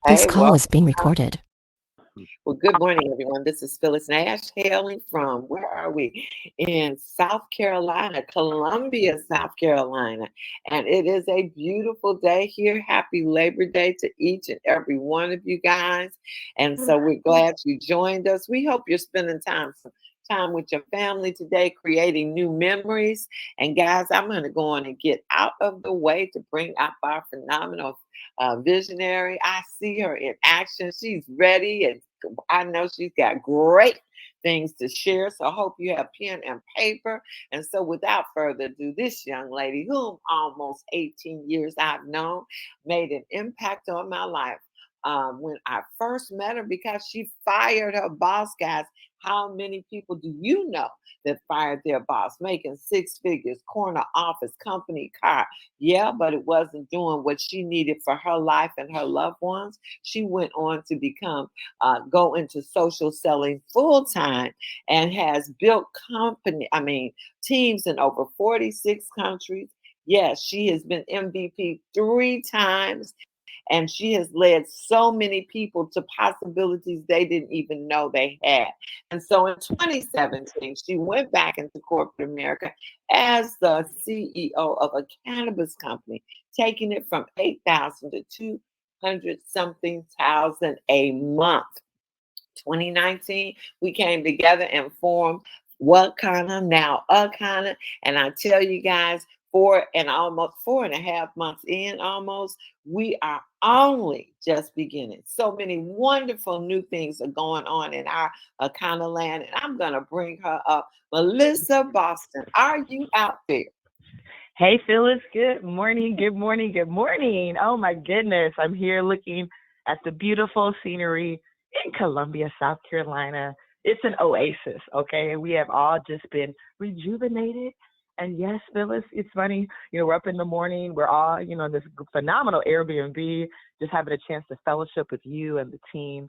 This Hey, call well, is being recorded. good morning, everyone. This is Phyllis Nash hailing from, where are we? In South Carolina, Columbia, South Carolina. And it is a beautiful day here. Happy Labor Day to each and every one of you guys. And so we're glad you joined us. We hope you're spending time with your family today, creating new memories. And guys, I'm going to go on and get out of the way to bring up our phenomenal visionary. I see her in action. She's ready, and I know she's got great things to share. So I hope you have pen and paper. And so without further ado, this young lady, whom almost 18 years I've known, made an impact on my life. When I first met her, because she fired her boss, guys. How many people do you know that fired their boss, making six figures, corner office, company car? Yeah, but it wasn't doing what she needed for her life and her loved ones. She went on to go into social selling full time and has built teams in over 46 countries. Yes, she has been MVP 3 times, and she has led so many people to possibilities they didn't even know they had. And so in 2017, she went back into corporate America as the CEO of a cannabis company, taking it from 8,000 to 200 something thousand a month. 2019, we came together and formed Wakana, now Akana. And I tell you guys, 4.5 months in almost, we are only just beginning. So many wonderful new things are going on in our Akana land. And I'm going to bring her up. Melissa Boston, are you out there? Hey, Phyllis. Good morning. Good morning. Good morning. Oh, my goodness. I'm here looking at the beautiful scenery in Columbia, South Carolina. It's an oasis, okay? We have all just been rejuvenated. And yes, Phyllis, it's funny. We're up in the morning. We're all, in this phenomenal Airbnb, just having a chance to fellowship with you and the team.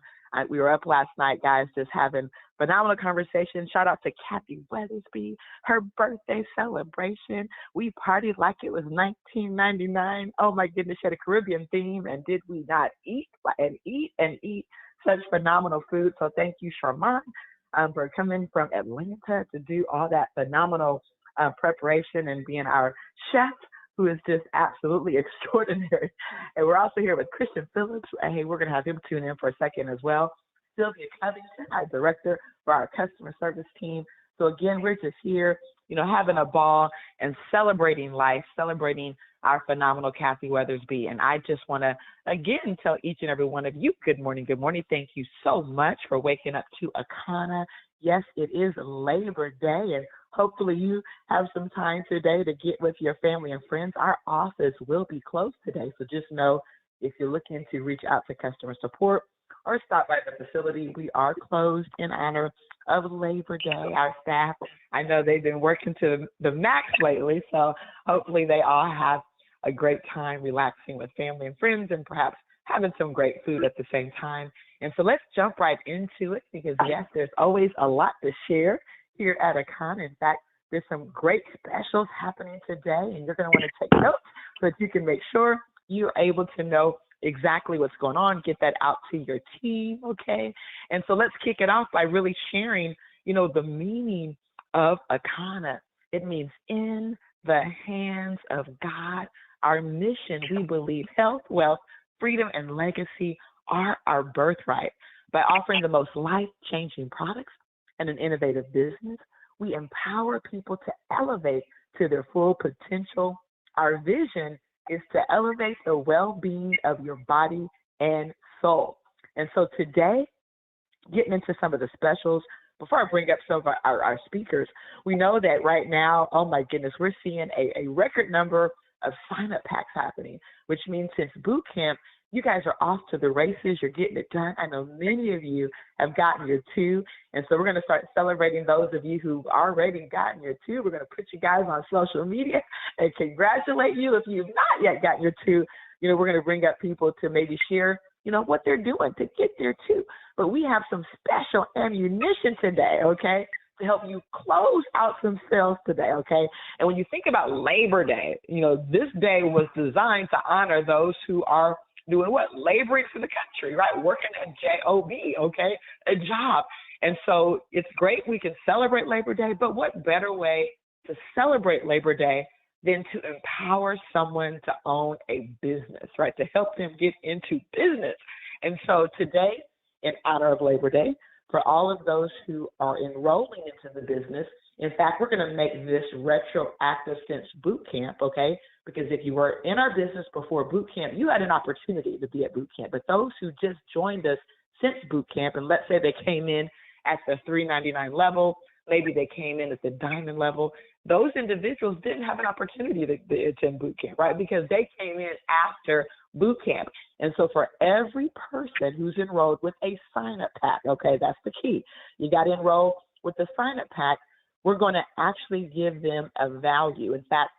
We were up last night, guys, just having phenomenal conversation. Shout out to Kathy Weathersby, her birthday celebration. We partied like it was 1999. Oh my goodness, she had a Caribbean theme, and did we not eat and eat and eat such phenomenal food? So thank you, Sharman, for coming from Atlanta to do all that phenomenal preparation and being our chef, who is just absolutely extraordinary. And we're also here with Christian Phillips. And hey, we're going to have him tune in for a second as well. Sylvia Covington, our director for our customer service team. So again, we're just here, having a ball and celebrating life, celebrating our phenomenal Kathy Weathersby. And I just want to, again, tell each and every one of you, good morning, good morning. Thank you so much for waking up to Akana. Yes, it is Labor Day, and hopefully you have some time today to get with your family and friends. Our office will be closed today, so just know if you're looking to reach out to customer support or stop by the facility, we are closed in honor of Labor Day. Our staff, I know they've been working to the max lately, so hopefully they all have a great time relaxing with family and friends and perhaps having some great food at the same time. And so let's jump right into it because, yes, there's always a lot to share here at Akana. In fact, there's some great specials happening today, and you're going to want to take notes so that you can make sure you're able to know exactly what's going on, get that out to your team, okay? And so let's kick it off by really sharing, the meaning of Akana. It means in the hands of God. Our mission, we believe health, wealth, freedom, and legacy are our birthright. By offering the most life-changing products and an innovative business, we empower people to elevate to their full potential. Our vision is to elevate the well-being of your body and soul. And so today, getting into some of the specials, before I bring up some of our speakers, we know that right now, oh my goodness, we're seeing a record number of sign-up packs happening, which means since boot camp, you guys are off to the races. You're getting it done. I know many of you have gotten your 2. And so we're going to start celebrating those of you who've already gotten your 2. We're going to put you guys on social media and congratulate you. If you've not yet gotten your 2, we're going to bring up people to maybe share, what they're doing to get their 2. But we have some special ammunition today, okay, to help you close out some sales today, okay? And when you think about Labor Day, this day was designed to honor those who are doing what? Laboring for the country, right? Working a job, okay? A job. And so it's great we can celebrate Labor Day, but what better way to celebrate Labor Day than to empower someone to own a business, right? To help them get into business. And so today, in honor of Labor Day, for all of those who are enrolling into the business, in fact, we're going to make this retroactive since boot camp, okay? Because if you were in our business before boot camp, you had an opportunity to be at boot camp. But those who just joined us since boot camp, and let's say they came in at the $399 level, maybe they came in at the diamond level, those individuals didn't have an opportunity to attend boot camp, right? Because they came in after boot camp. And so for every person who's enrolled with a sign-up pack, okay, that's the key. You got to enroll with the sign-up pack. We're going to actually give them a value. In fact,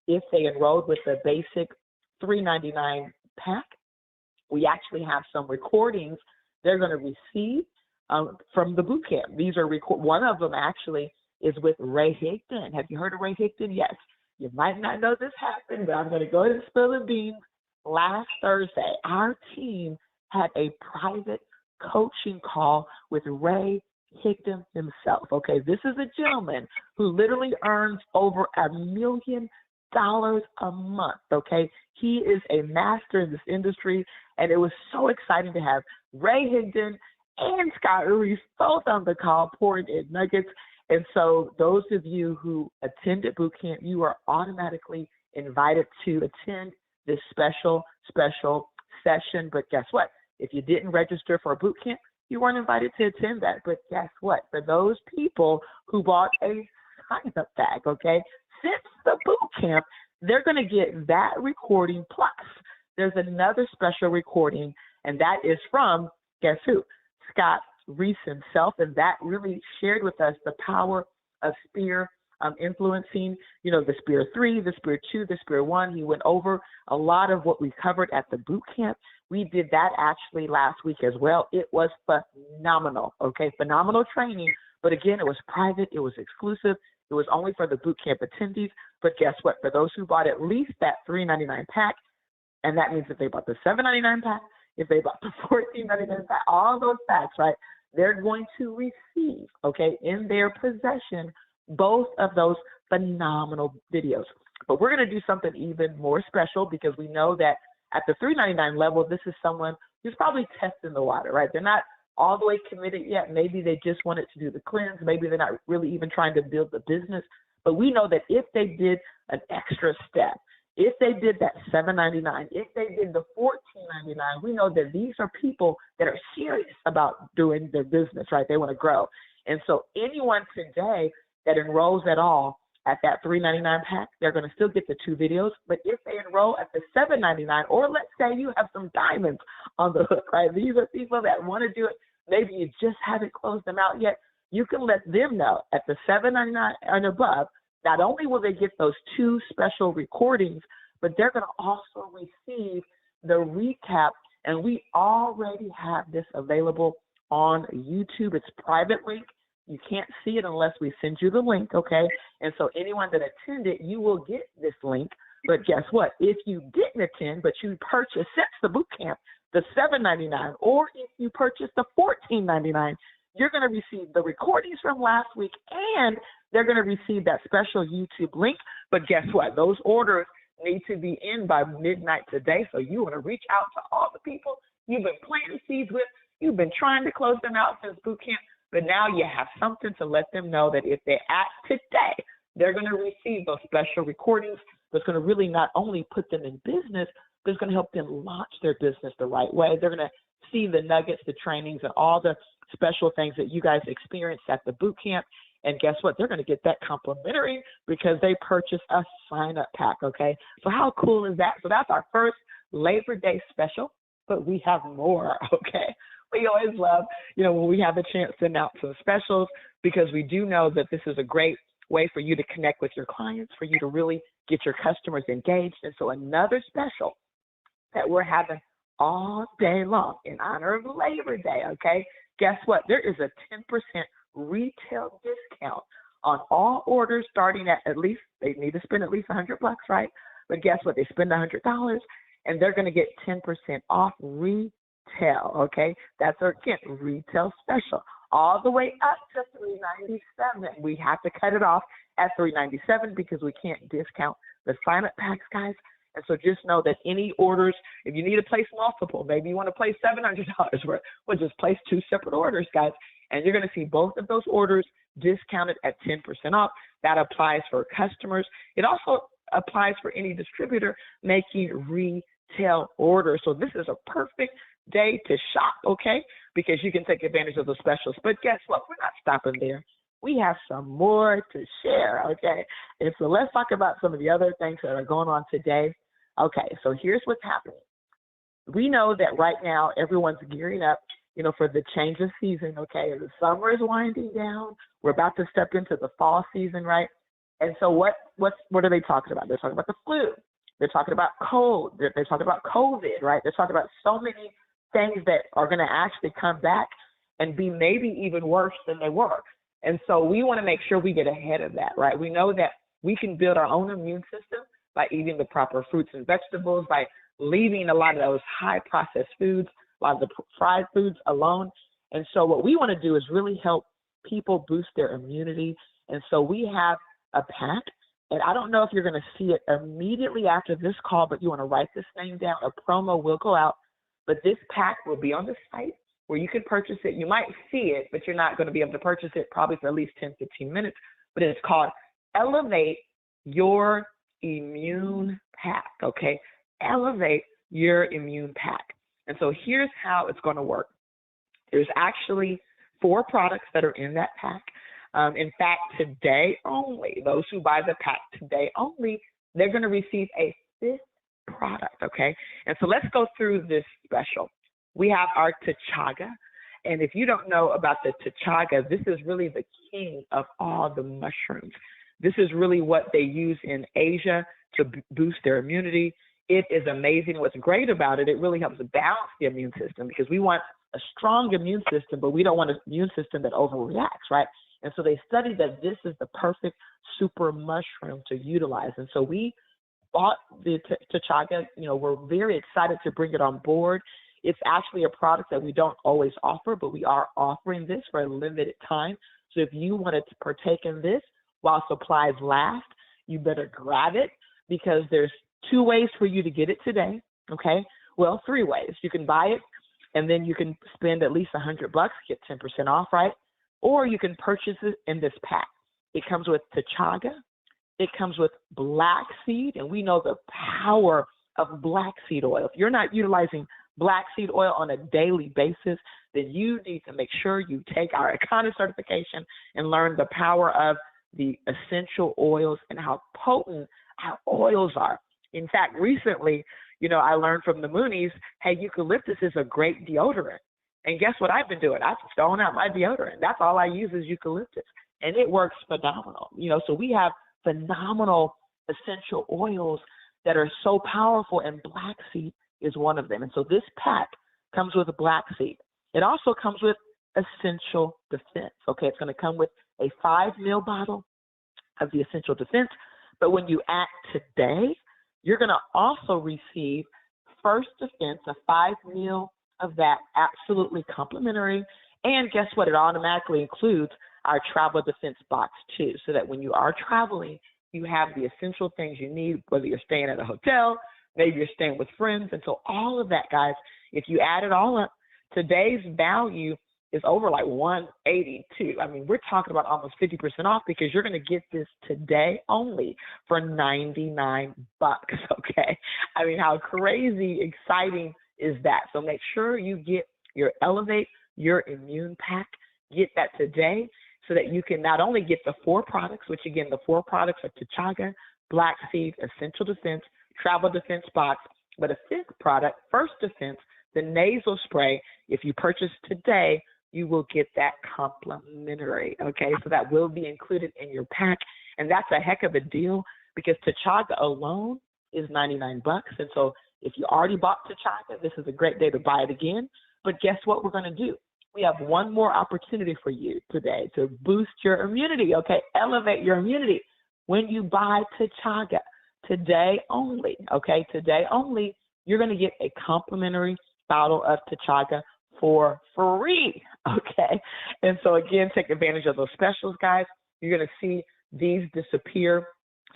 if they enrolled with the basic $399 pack, we actually have some recordings they're going to receive from the boot camp. These are one of them actually is with Ray Higdon. Have you heard of Ray Higdon? Yes. You might not know this happened, but I'm going to go ahead and spill the beans. Last Thursday, our team had a private coaching call with Ray Higdon himself. Okay, this is a gentleman who literally earns over $1 million a month. Okay, he is a master in this industry, and it was so exciting to have Ray Higdon and Scott Ruiz both on the call pouring in nuggets. And so those of you who attended boot camp, you are automatically invited to attend this special session. But guess what? If you didn't register for a boot camp, you weren't invited to attend that. But guess what? For those people who bought a sign-up pack, okay, since the boot camp, they're going to get that recording plus there's another special recording, and that is from, guess who? Scott Reese himself, and that really shared with us the power of Spear influencing, the Spear 3, the Spear 2, the Spear 1. He went over a lot of what we covered at the boot camp. We did that actually last week as well. It was phenomenal, okay? Phenomenal training, but again, it was private, it was exclusive, it was only for the boot camp attendees. But guess what? For those who bought at least that $399 pack, and that means if they bought the $799 pack, if they bought the $14.99 pack, all those packs, right, they're going to receive, okay, in their possession, both of those phenomenal videos. But we're going to do something even more special because we know that at the $399 level, this is someone who's probably testing the water, right? They're not all the way committed yet. Maybe they just wanted to do the cleanse. Maybe they're not really even trying to build the business. But we know that if they did an extra step, if they did that $799, if they did the $14.99, we know that these are people that are serious about doing their business, right? They want to grow. And so anyone today that enrolls at all at that $399 pack, they're going to still get the 2 videos. But if they enroll at the $799, or let's say you have some diamonds on the hook, right? These are people that want to do it. Maybe you just haven't closed them out yet. You can let them know at the $799 and above. Not only will they get those 2 special recordings, but they're going to also receive the recap. And we already have this available on YouTube. It's private link. You can't see it unless we send you the link, okay? And so anyone that attended, you will get this link. But guess what? If you didn't attend, but you purchased since the boot camp, the $799, or if you purchased the $14.99, you're going to receive the recordings from last week, and they're going to receive that special YouTube link. But guess what? Those orders need to be in by midnight today. So you want to reach out to all the people you've been planting seeds with. You've been trying to close them out since boot camp, but now you have something to let them know that if they act today, they're going to receive those special recordings that's going to really not only put them in business, but it's going to help them launch their business the right way. They're going to see the nuggets, the trainings, and all the special things that you guys experienced at the boot camp. And guess what? They're going to get that complimentary because they purchased a sign-up pack, okay? So how cool is that? So that's our first Labor Day special, but we have more, okay? We always love, when we have a chance to announce some specials because we do know that this is a great way for you to connect with your clients, for you to really get your customers engaged. And so another special that we're having all day long in honor of Labor Day, okay? Guess what? There is a 10% retail discount on all orders starting at least, they need to spend at least $100, right? But guess what? They spend $100 and they're going to get 10% off retail, okay? That's our, again, retail special, all the way up to $397. We have to cut it off at $397 because we can't discount the sign-up packs, guys. And so just know that any orders, if you need to place multiple, maybe you want to place $700 worth, well, just place 2 separate orders, guys. And you're going to see both of those orders discounted at 10% off. That applies for customers. It also applies for any distributor making retail orders. So this is a perfect day to shop, okay? Because you can take advantage of the specials. But guess what? We're not stopping there. We have some more to share, okay? And so let's talk about some of the other things that are going on today. Okay, so here's what's happening. We know that right now everyone's gearing up, for the change of season, okay? The summer is winding down. We're about to step into the fall season, right? And so what are they talking about? They're talking about the flu. They're talking about cold. They're talking about COVID, right? They're talking about so many things that are going to actually come back and be maybe even worse than they were. And so we want to make sure we get ahead of that, right? We know that we can build our own immune system by eating the proper fruits and vegetables, by leaving a lot of those high processed foods, a lot of the fried foods alone. And so what we want to do is really help people boost their immunity. And so we have a pack, and I don't know if you're going to see it immediately after this call, but you want to write this name down. A promo will go out, but this pack will be on the site where you can purchase it. You might see it, but you're not going to be able to purchase it probably for at least 10, 15 minutes. But it's called Elevate Your Immune Pack, okay? Elevate Your Immune Pack. And so here's how it's going to work. There's actually 4 products that are in that pack. In fact, today only, those who buy the pack today only, they're going to receive a 5th product, okay? And so let's go through this special. We have our T'Chaga. And if you don't know about the T'Chaga, this is really the king of all the mushrooms. This is really what they use in Asia to boost their immunity. It is amazing. What's great about it, it really helps balance the immune system because we want a strong immune system, but we don't want an immune system that overreacts, right? And so they studied that this is the perfect super mushroom to utilize. And so we bought the T'Chaga. We're very excited to bring it on board. It's actually a product that we don't always offer, but we are offering this for a limited time. So if you wanted to partake in this while supplies last, you better grab it because there's 2 ways for you to get it today, okay? Well, 3 ways. You can buy it, and then you can spend at least $100, get 10% off, right? Or you can purchase it in this pack. It comes with T'Chaga. It comes with black seed, and we know the power of black seed oil. If you're not utilizing black seed oil on a daily basis, then you need to make sure you take our Icona certification and learn the power of the essential oils and how potent our oils are. In fact, recently, I learned from the Moonies, hey, eucalyptus is a great deodorant. And guess what I've been doing? I've thrown out my deodorant. That's all I use is eucalyptus. And it works phenomenal. So we have phenomenal essential oils that are so powerful, and black seed is one of them. And so this pack comes with a black seed. It also comes with Essential Defense. Okay, it's going to come with a 5 ml bottle of the Essential Defense. But when you act today, you're going to also receive First Defense, a 5 ml of that, absolutely complimentary. And guess what? It automatically includes our travel defense box too, so that when you are traveling, you have the essential things you need, whether you're staying at a hotel, maybe you're staying with friends. And so all of that, guys, if you add it all up, today's value is over like $182. I mean, we're talking about almost 50% off because you're going to get this today only for $99, okay? I mean, how crazy exciting is that? So make sure you get your Elevate Your Immune Pack. Get that today so that you can not only get the 4 products, which again, the 4 products are T'Chaga, Black Seed, Essential Defense, Travel Defense Box, but a 5th product, First Defense, the nasal spray. If you purchase today, you will get that complimentary, okay? So that will be included in your pack, and that's a heck of a deal because T'Chaga alone is $99. And so if you already bought T'Chaga, this is a great day to buy it again. But guess what we're going to do? We have one more opportunity for you today to boost your immunity, okay? Elevate your immunity when you buy T'Chaga today only, okay? Today only, you're going to get a complimentary bottle of T'Chaka for free. Okay. And so again, take advantage of those specials, guys. You're going to see these disappear,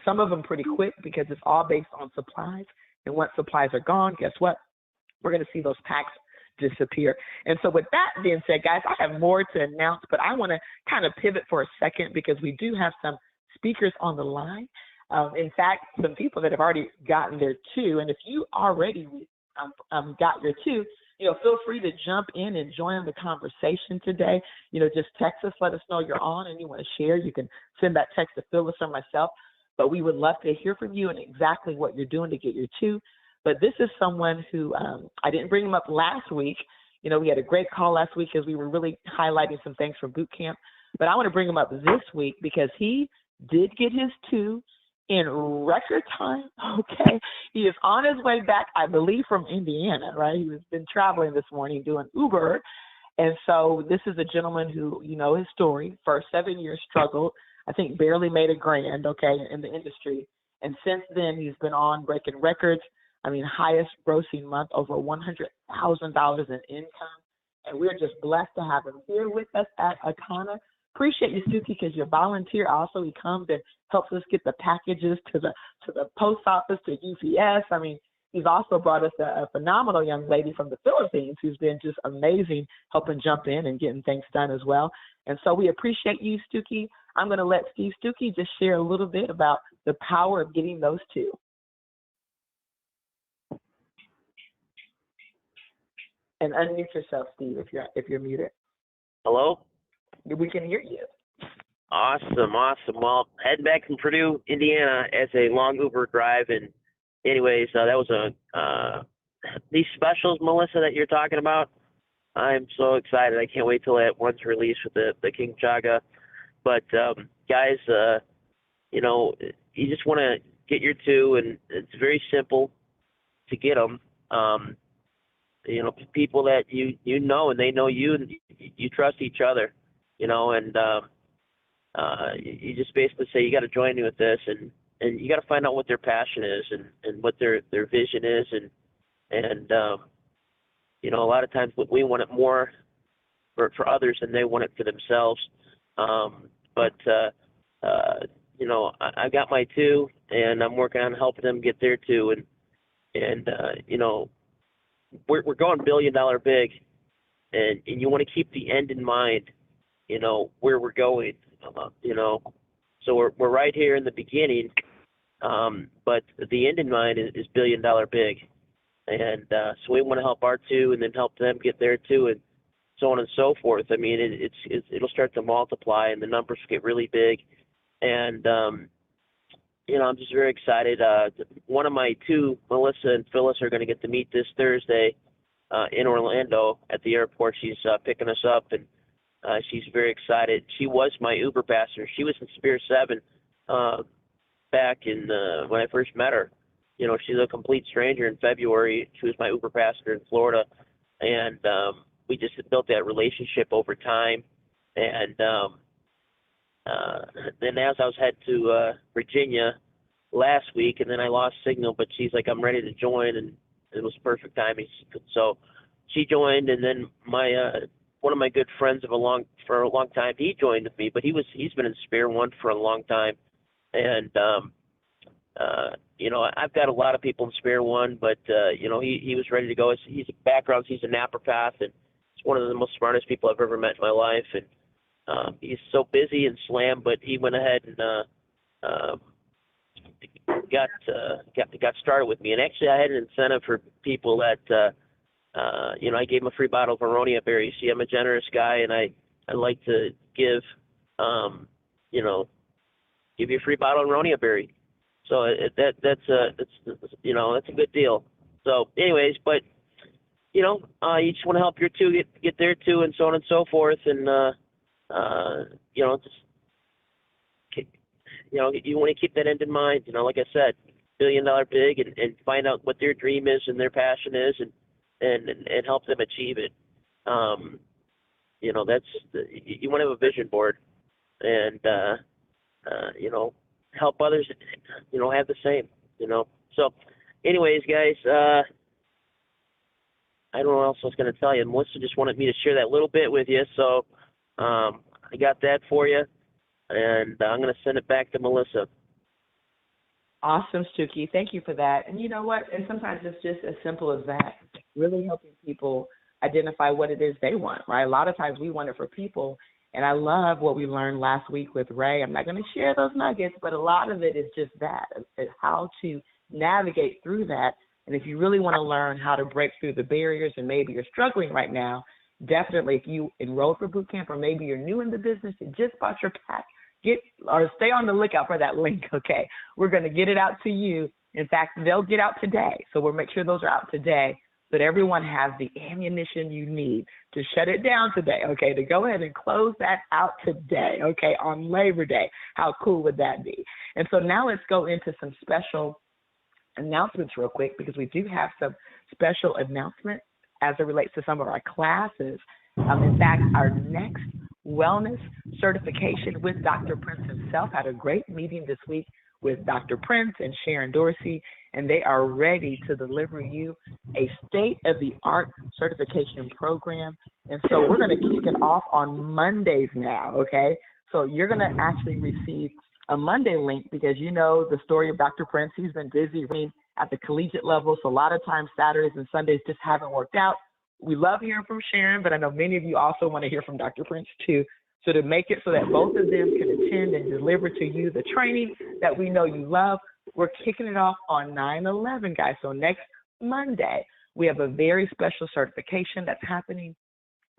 some of them pretty quick because it's all based on supplies. And once supplies are gone, guess what? We're going to see those packs disappear. And so with that being said, guys, I have more to announce, but I want to kind of pivot for a second because we do have some speakers on the line. In fact, some people that have already gotten their two. And if you already got your two, feel free to jump in and join the conversation today. Just text us, let us know you're on and you want to share. You can send that text to Phyllis or myself, but we would love to hear from you and exactly what you're doing to get your two. But this is someone who I didn't bring him up last week. We had a great call last week as we were really highlighting some things from boot camp. But I want to bring him up this week because he did get his two in record time. Okay. He is on his way back, I believe, from Indiana, right? He has been traveling this morning doing Uber. And so this is a gentleman who, his story, first 7 years struggled, I think barely made a grand, okay, in the industry. And since then, he's been on breaking records. Highest grossing month, over $100,000 in income. And we're just blessed to have him here with us at Akana. Appreciate you, Suki, because you volunteer. Also, he comes and helps us get the packages to the post office, to UPS. He's also brought us a phenomenal young lady from the Philippines who's been just amazing, helping jump in and getting things done as well. And so we appreciate you, Stuckey. I'm going to let Steve Stuckey just share a little bit about the power of getting those two. And unmute yourself, Steve, if you're muted. Hello? We can hear you. Awesome. Well, heading back from Purdue, Indiana as a long Uber drive. And anyways, that was these specials, Melissa, that you're talking about. I'm so excited. I can't wait till that one's released with the King Chaga. But guys, you just want to get your two, and it's very simple to get them. People that you know and they know you, and you trust each other, and you just basically say, you got to join me with this, and you got to find out what their passion is and what their vision is, and a lot of times we want it more for others than they want it for themselves. I got my two, and I'm working on helping them get their two, and we're going $1 billion big, and you want to keep the end in mind, where we're going, so we're right here in the beginning, but the end in mind is $1 billion big, and so we want to help our two and then help them get their two, and so on and so forth. It'll start to multiply and the numbers get really big, and I'm just very excited. One of my two, Melissa and Phyllis, are going to get to meet this Thursday in Orlando at the airport. She's picking us up, and she's very excited. She was my Uber passenger. She was in Spear 7 back in when I first met her. She's a complete stranger in February. She was my Uber passenger in Florida, and we just built that relationship over time. And then as I was headed to Virginia last week, and then I lost signal, but she's like, I'm ready to join, and it was perfect timing. So she joined, and then my one of my good friends for a long time, he joined with me, but he's been in Spare One for a long time, and I've got a lot of people in Spare One, but he was ready to go. He's a naturopath, and he's one of the most smartest people I've ever met in my life, and he's so busy and slammed, but he went ahead and got started with me. And actually, I had an incentive for people that I gave him a free bottle of Aronia berries. See, I'm a generous guy, and I like to give you a free bottle of Aronia berry. So that's a good deal. So anyways, but you just want to help your two get their two, and so on and so forth, and you want to keep that end in mind. Like I said, $1 billion big, and find out what their dream is and their passion is, and help them achieve it. You want to have a vision board, and help others, have the same. So anyways, guys, I don't know what else I was going to tell you. Melissa just wanted me to share that little bit with you, so I got that for you, and I'm going to send it back to Melissa. Awesome, Stuki. Thank you for that. And you know what? And sometimes it's just as simple as that, really helping people identify what it is they want, right? A lot of times we want it for people. And I love what we learned last week with Ray. I'm not going to share those nuggets, but a lot of it is just that, it's how to navigate through that. And if you really want to learn how to break through the barriers and maybe you're struggling right now, definitely if you enroll for boot camp or maybe you're new in the business, you just bought your pack, stay on the lookout for that link, okay? We're going to get it out to you. In fact, they'll get out today. So we'll make sure those are out today so that everyone has the ammunition you need to shut it down today, okay? To go ahead and close that out today, okay, on Labor Day. How cool would that be? And so now let's go into some special announcements real quick, because we do have some special announcements as it relates to some of our classes. In fact, our next wellness certification with Dr. Prince himself had a great meeting this week with Dr. Prince and Sharon Dorsey, and they are ready to deliver you a state-of-the-art certification program. And so we're going to kick it off on Mondays now, okay? So you're going to actually receive a Monday link, because you know the story of Dr. Prince. He's been busy reading at the collegiate level, so a lot of times Saturdays and Sundays just haven't worked out. We love hearing from Sharon, but I know many of you also want to hear from Dr. Prince too. So to make it so that both of them can attend and deliver to you the training that we know you love, we're kicking it off on 9/11, guys. So next Monday, we have a very special certification that's happening.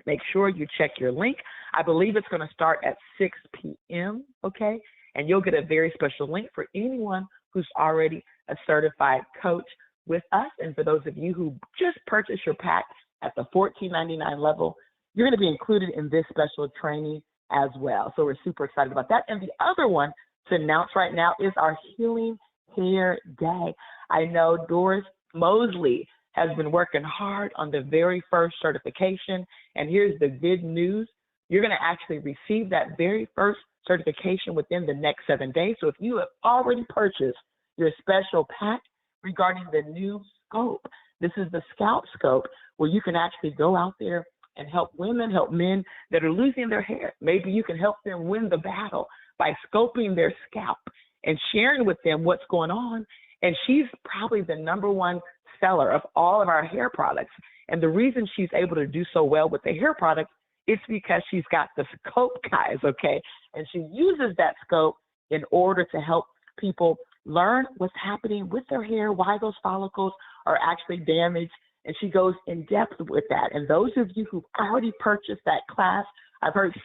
Make sure you check your link. I believe it's going to start at 6 p.m., okay? And you'll get a very special link for anyone who's already a certified coach with us. And for those of you who just purchased your pack at the $14.99 level, you're going to be included in this special training as well. So we're super excited about that. And the other one to announce right now is our Healing Hair Day. I know Doris Mosley has been working hard on the very first certification. And here's the good news. You're going to actually receive that very first certification within the next 7 days. So if you have already purchased your special pack regarding the new scope, this is the scalp scope, where you can actually go out there and help women, help men that are losing their hair. Maybe you can help them win the battle by scoping their scalp and sharing with them what's going on. And she's probably the #1 seller of all of our hair products. And the reason she's able to do so well with the hair products is because she's got the scope, guys, okay? And she uses that scope in order to help people learn what's happening with their hair, why those follicles are actually damaged, and she goes in depth with that. And those of you who've already purchased that class, I've heard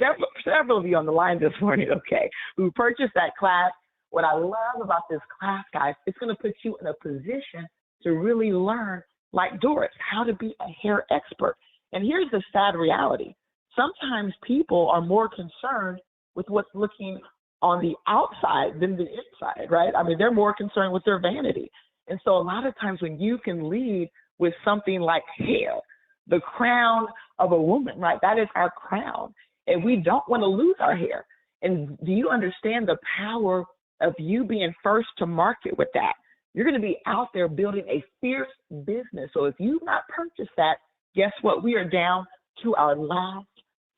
several of you on the line this morning, okay, who purchased that class. What I love about this class, guys, it's going to put you in a position to really learn, like Doris, how to be a hair expert. And here's the sad reality. Sometimes people are more concerned with what's looking on the outside than the inside, right? I mean, they're more concerned with their vanity. And so a lot of times when you can lead with something like hair, the crown of a woman, right? That is our crown. And we don't want to lose our hair. And do you understand the power of you being first to market with that? You're going to be out there building a fierce business. So if you've not purchased that, guess what? We are down to our last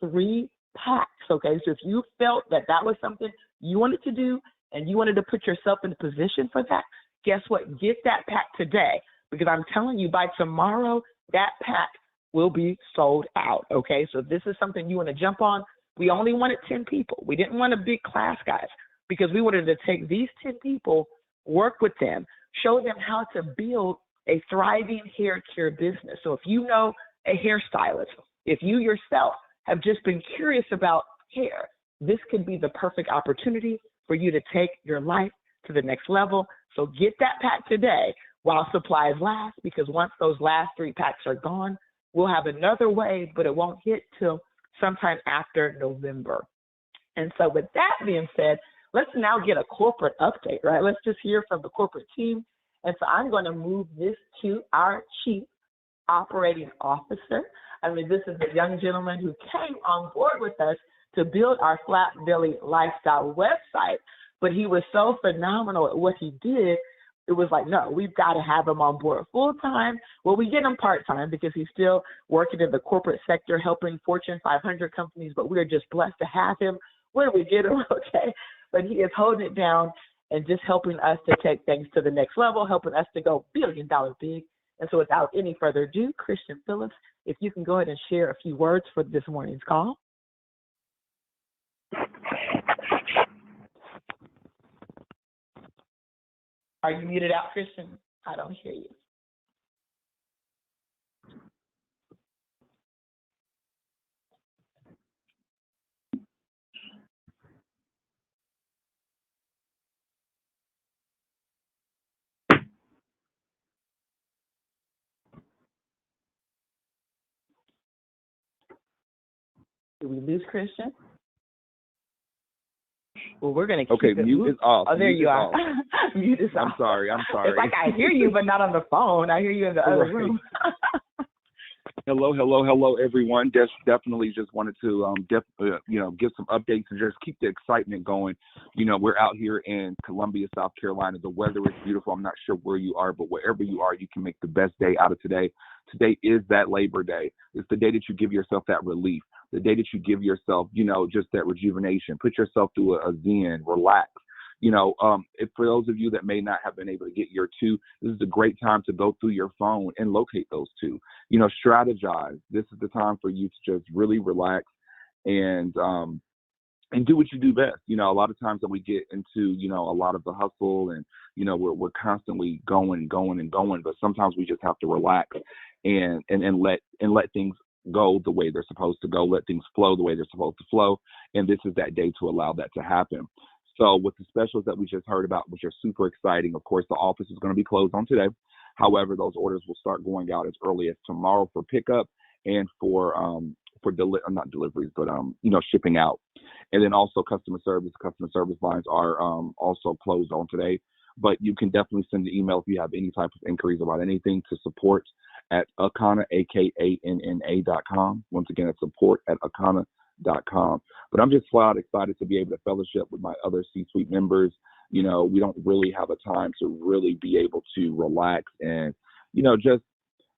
3 packs, okay? So if you felt that that was something you wanted to do and you wanted to put yourself in a position for that, guess what? Get that pack today, because I'm telling you, by tomorrow, that pack will be sold out, okay? So if this is something you want to jump on, we only wanted 10 people. We didn't want a big class, guys, because we wanted to take these 10 people, work with them, show them how to build a thriving hair care business. So if you know a hairstylist, if you yourself have just been curious about hair, this could be the perfect opportunity for you to take your life to the next level. So get that pack today while supplies last, because once those last 3 packs are gone, we'll have another wave, but it won't hit till sometime after November. And so with that being said, let's now get a corporate update, right? Let's just hear from the corporate team. And so I'm going to move this to our Chief Operating Officer. I mean, this is a young gentleman who came on board with us to build our Flat Belly Lifestyle website, but he was so phenomenal at what he did it was like, no, we've got to have him on board full time. Well, we get him part time because he's still working in the corporate sector, helping Fortune 500 companies, but we're just blessed to have him. Where do we get him? Okay. But he is holding it down and just helping us to take things to the next level, helping us to go $1 billion big. And so without any further ado, Christian Phillips, if you can go ahead and share a few words for this morning's call. Are you muted out, Christian? I don't hear you. Did we lose Christian? Well, we're going to keep it. Mute is off. Oh, there you are. Mute is off. I'm sorry. It's like I hear you, but not on the phone. I hear you in the other room. Hello, everyone. Definitely just wanted to, give some updates and just keep the excitement going. We're out here in Columbia, South Carolina. The weather is beautiful. I'm not sure where you are, but wherever you are, you can make the best day out of today. Today is that Labor Day. It's the day that you give yourself that relief, the day that you give yourself, just that rejuvenation. Put yourself through a zen, relax. If for those of you that may not have been able to get your two, this is a great time to go through your phone and locate those two. Strategize. This is the time for you to just really relax and do what you do best. A lot of times that we get into, a lot of the hustle and, we're constantly going, but sometimes we just have to relax and let things go the way they're supposed to go, let things flow the way they're supposed to flow. And this is that day to allow that to happen. So with the specials that we just heard about, which are super exciting, of course, the office is going to be closed on today. However, those orders will start going out as early as tomorrow for pickup and for not deliveries, but shipping out. And then also customer service lines are also closed on today. But you can definitely send an email if you have any type of inquiries about anything to support at Akanna, AKANNA.com. Once again, it's support at Akanna.com. But I'm just flat excited to be able to fellowship with my other C-suite members. We don't really have a time to really be able to relax and,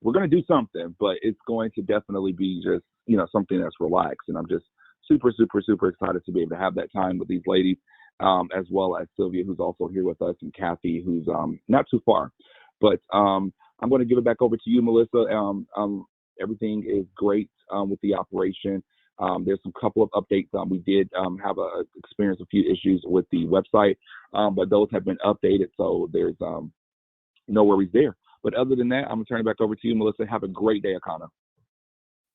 we're going to do something, but it's going to definitely be just, something that's relaxed. And I'm just super, super, super excited to be able to have that time with these ladies, as well as Sylvia, who's also here with us, and Kathy, who's not too far. But I'm going to give it back over to you, Melissa. Everything is great with the operation. There's a couple of updates. We did experience a few issues with the website, but those have been updated, so there's no worries there. But other than that, I'm going to turn it back over to you, Melissa. Have a great day, Akanna.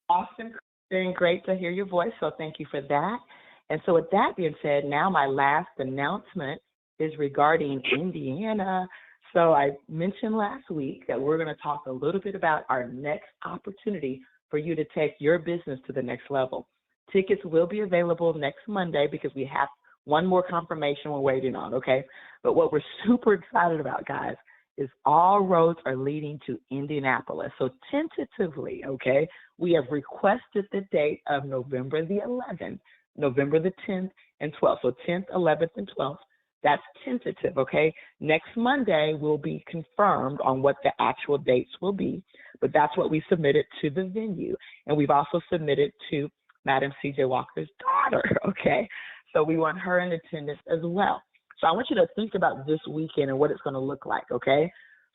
Awesome. Great to hear your voice, so thank you for that. And so with that being said, now my last announcement is regarding Indiana. So I mentioned last week that we're going to talk a little bit about our next opportunity for you to take your business to the next level. Tickets will be available next Monday because we have one more confirmation we're waiting on, okay? But what we're super excited about, guys, is all roads are leading to Indianapolis. So tentatively, okay, we have requested the date of November the 11th, November the 10th and 12th. So 10th, 11th, and 12th. That's tentative, okay? Next Monday will be confirmed on what the actual dates will be, but that's what we submitted to the venue. And we've also submitted to Madam C.J. Walker's daughter, okay? So we want her in attendance as well. So I want you to think about this weekend and what it's going to look like, okay?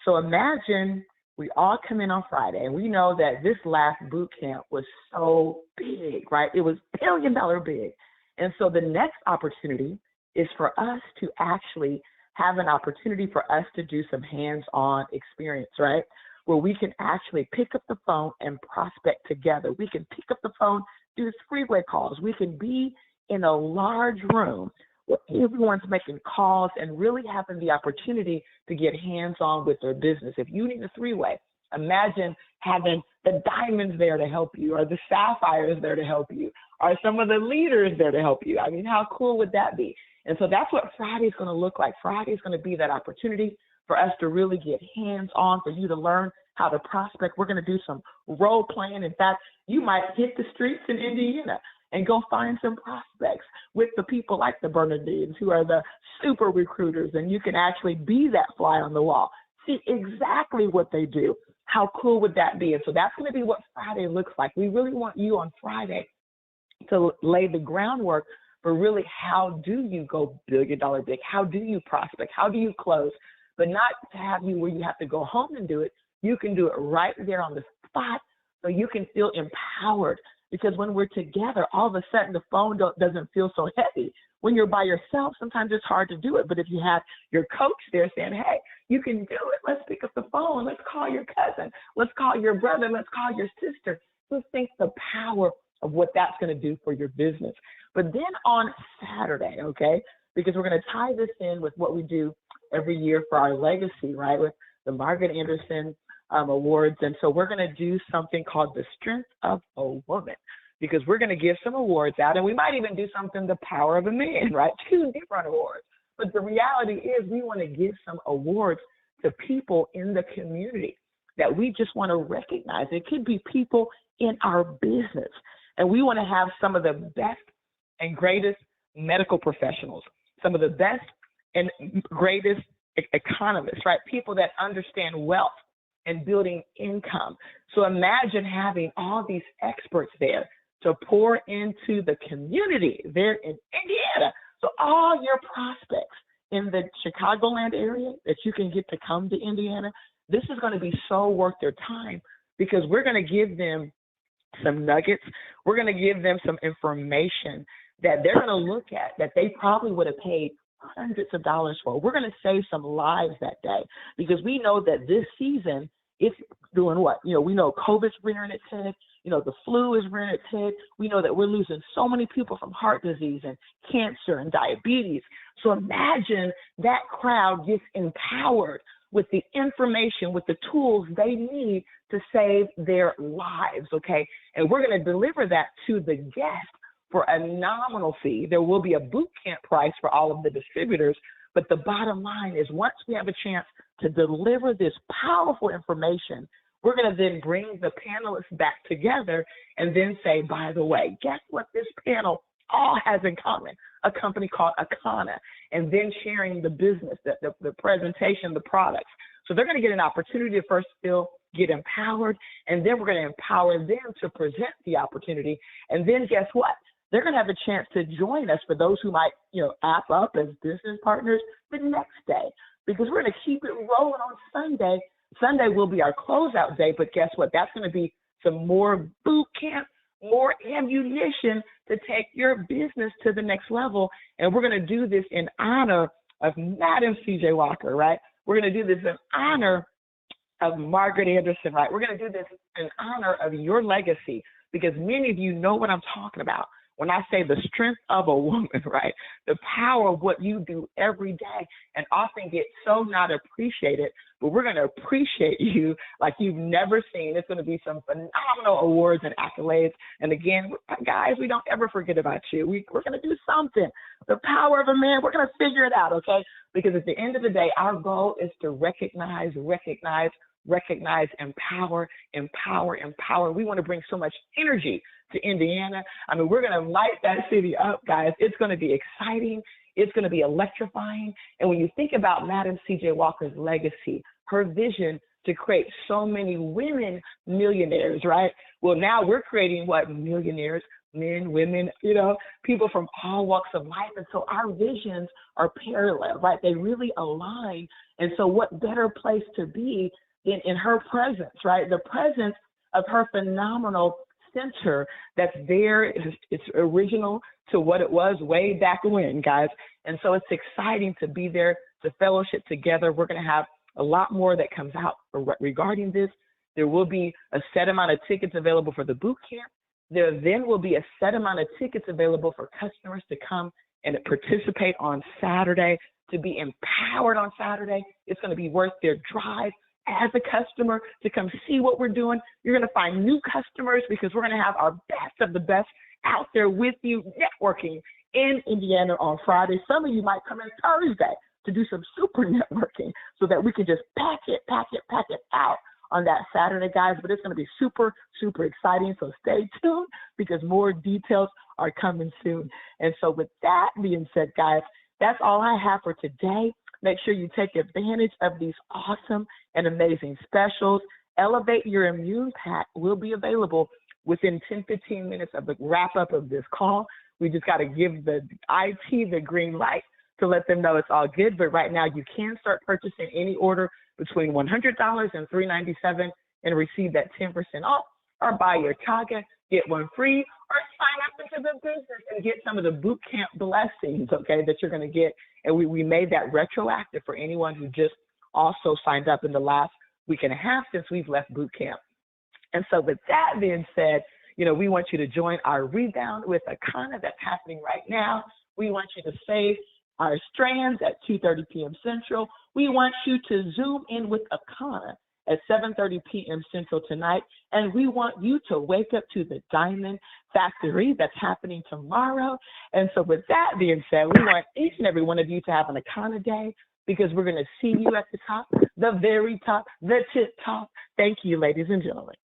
So imagine we all come in on Friday, and we know that this last boot camp was so big, right? It was $1 billion big. And so the next opportunity is for us to actually have an opportunity for us to do some hands-on experience, right? Where we can actually pick up the phone and prospect together. We can pick up the phone, do freeway calls. We can be in a large room where everyone's making calls and really having the opportunity to get hands-on with their business. If you need a three-way, imagine having the diamonds there to help you, or the sapphires there to help you, or some of the leaders there to help you. I mean, how cool would that be? And so that's what Friday's going to look like. Friday's going to be that opportunity for us to really get hands-on, for you to learn how to prospect. We're going to do some role playing. In fact, you might hit the streets in Indiana and go find some prospects with the people like the Bernardines who are the super recruiters, and you can actually be that fly on the wall. See exactly what they do. How cool would that be? And so that's going to be what Friday looks like. We really want you on Friday to lay the groundwork for really how do you go billion-dollar big? How do you prospect? How do you close? But not to have you where you have to go home and do it. You can do it right there on the spot so you can feel empowered. Because when we're together, all of a sudden the phone doesn't feel so heavy. When you're by yourself, sometimes it's hard to do it. But if you have your coach there saying, hey, you can do it. Let's pick up the phone. Let's call your cousin. Let's call your brother. Let's call your sister. Just think the power of what that's going to do for your business. But then on Saturday, okay, because we're going to tie this in with what we do every year for our legacy, right, with the Margaret Anderson Awards. And so we're going to do something called the Strength of a Woman, because we're going to give some awards out, and we might even do something, the Power of a Man, right? 2 different awards. But the reality is we want to give some awards to people in the community that we just want to recognize. It could be people in our business, and we want to have some of the best and greatest medical professionals, some of the best and greatest economists, right? People that understand wealth and building income. So imagine having all these experts there to pour into the community there in Indiana. So all your prospects in the Chicagoland area that you can get to come to Indiana, this is going to be so worth their time, because we're going to give them some nuggets. We're going to give them some information that they're going to look at that they probably would have paid hundreds of dollars for. We're going to save some lives that day, because we know that this season it's doing what? You know, we know COVID's rearing its head. You know, the flu is rearing its head. We know that we're losing so many people from heart disease and cancer and diabetes. So imagine that crowd gets empowered with the information, with the tools they need to save their lives, okay? And we're going to deliver that to the guest for a nominal fee. There will be a boot camp price for all of the distributors, but the bottom line is once we have a chance to deliver this powerful information, we're going to then bring the panelists back together and then say, by the way, guess what this panel all has in common? A company called Akana, and then sharing the business, the presentation, the products. So they're going to get an opportunity to first get empowered, and then we're going to empower them to present the opportunity. And then guess what? They're going to have a chance to join us for those who might, app up as business partners the next day, because we're going to keep it rolling on Sunday. Sunday will be our closeout day, but guess what? That's going to be some more boot camp, more ammunition to take your business to the next level. And we're going to do this in honor of Madam C.J. Walker, right? We're going to do this in honor of Margaret Anderson, right? We're going to do this in honor of your legacy, because many of you know what I'm talking about when I say the strength of a woman, right? The power of what you do every day, and often get so not appreciated, but we're going to appreciate you like you've never seen. It's going to be some phenomenal awards and accolades. And again, guys, we don't ever forget about you. We're going to do something. The power of a man, we're going to figure it out, okay? Because at the end of the day, our goal is to recognize, empower. We want to bring so much energy to Indiana. I mean, we're going to light that city up, guys. It's going to be exciting. It's going to be electrifying. And when you think about Madam C.J. Walker's legacy, her vision to create so many women millionaires, right? Well, now we're creating millionaires, men, women, people from all walks of life. And so our visions are parallel, right? They really align. And so what better place to be than in her presence, right? The presence of her phenomenal center that's there. It's original to what it was way back when, guys. And so it's exciting to be there, to fellowship together. We're going to have a lot more that comes out regarding this. There will be a set amount of tickets available for the boot camp. There then will be a set amount of tickets available for customers to come and participate on Saturday, to be empowered on Saturday. It's going to be worth their drive as a customer to come see what we're doing. You're going to find new customers, because we're going to have our best of the best out there with you, networking in Indiana on Friday. Some of you might come in Thursday to do some super networking so that we can just pack it out on that Saturday, guys. But it's going to be super, super exciting. So stay tuned, because more details are coming soon. And so with that being said, guys, that's all I have for today. Make sure you take advantage of these awesome and amazing specials. Elevate Your Immune Pack will be available within 10-15 minutes of the wrap up of this call. We just got to give the IT the green light to let them know it's all good. But right now you can start purchasing any order between $100 and $397 and receive that 10% off, or buy your Chaga, get one free, or sign up into the business and get some of the boot camp blessings, okay, that you're going to get. And we made that retroactive for anyone who just also signed up in the last week and a half since we've left boot camp. And so with that being said, we want you to join our Rebound with Akana that's happening right now. We want you to save our strands at 2:30 p.m. Central. We want you to Zoom in with Akana at 7:30 p.m. Central tonight. And we want you to wake up to the Diamond Factory that's happening tomorrow. And so with that being said, we want each and every one of you to have an Akana day, because we're going to see you at the top, the very top, the tip top. Thank you, ladies and gentlemen.